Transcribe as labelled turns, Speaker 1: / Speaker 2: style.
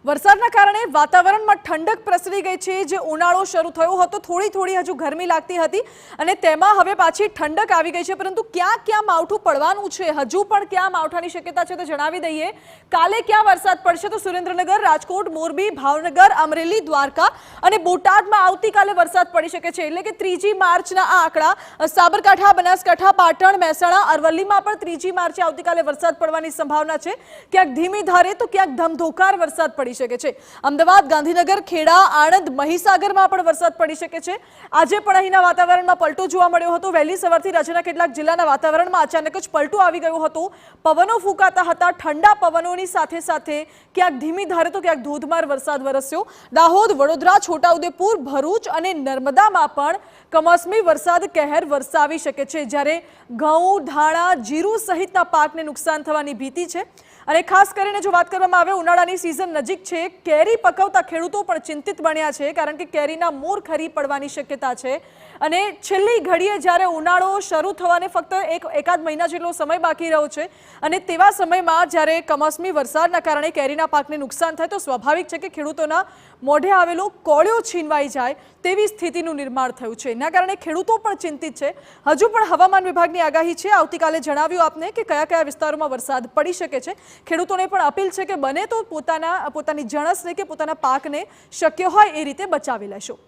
Speaker 1: વરસાદના કારણે વાતાવરણમાં ઠંડક પ્રસરી ગઈ છે। જે ઉનાળો શરૂ થયો હતો થોડી થોડી હજુ ગરમી લાગતી હતી અને તેમાં હવે પાછી ઠંડક આવી ગઈ છે, પરંતુ ક્યાં ક્યાં માવઠું પડવાનું છે, હજુ પણ ક્યાં માવઠાની શક્યતા છે તે જણાવી દઈએ। કાલે ક્યાં વરસાદ પડશે તો સુરેન્દ્રનગર, રાજકોટ, મોરબી, ભાવનગર, અમરેલી, દ્વારકા અને બોટાદમાં આવતીકાલે વરસાદ પડી શકે છે। એટલે કે 3જી માર્ચના આ આંકડા સાબરકાંઠા, બનાસકાંઠા, પાટણ, મહેસાણા, અરવલ્લીમાં પણ 3જી માર્ચે આવતીકાલે વરસાદ પડવાની સંભાવના છે। ક્યાંક ધીમી ધારે તો ક્યાંક ધમધોકાર વરસાદ પડી શકે છે। અમદાવાદ, ગાંધીનગર, ખેડા, આણંદ, મહીસાગરમાં પણ વરસાદ પડી શકે છે। આજે પણ અહીંના વાતાવરણમાં પલટો જોવા મળ્યો હતો। વહેલી સવારથી રાજ્યના કેટલાક જિલ્લાના વાતાવરણમાં અચાનક જ પલટો આવી ગયો હતો। પવનો ફૂંકાતા હતા। ઠંડા પવનોની સાથે સાથે ક્યાંક ધીમી ધારે તો ક્યાંક ધોધમાર વરસાદ વરસ્યો। દાહોદ, વડોદરા, છોટાઉદેપુર, ભરૂચ અને નર્મદામાં પણ કમોસમી વરસાદ કહેર વરસાવી શકે છે, જ્યારે ઘઉં, ધાણા, જીરું સહિતના પાકને નુકસાન થવાની ભીતિ છે। અને ખાસ કરીને જો વાત કરવામાં આવે, ઉનાળાની સિઝન નજીક છે, કેરી પકવતા ખેડૂતો પણ ચિંતિત બન્યા છે, કારણ કે કેરીના મોર ખરી પડવાની શક્યતા છે। અને છેલ્લી ઘડીએ જ્યારે ઉનાળો શરૂ થવાને ફક્ત એકાદ મહિના જેટલો સમય બાકી રહ્યો છે અને તેવા સમયમાં જ્યારે કમોસમી વરસાદના કારણે કેરીના પાકને નુકસાન થાય તો સ્વાભાવિક છે કે ખેડૂતોના મોઢે આવેલો કોળિયો છીનવાઈ જાય તેવી સ્થિતિનું નિર્માણ થયું છે। એના કારણે ખેડૂતો પણ ચિંતિત છે। હજુ પણ હવામાન વિભાગની આગાહી છે, આવતીકાલે જણાવ્યું આપને કે કયા કયા વિસ્તારોમાં વરસાદ પડી શકે છે। ખેડૂતોને પણ અપીલ છે કે બને તો પોતાની જણસને કે પોતાના પાકને શક્ય હોય એ રીતે બચાવી લેશો।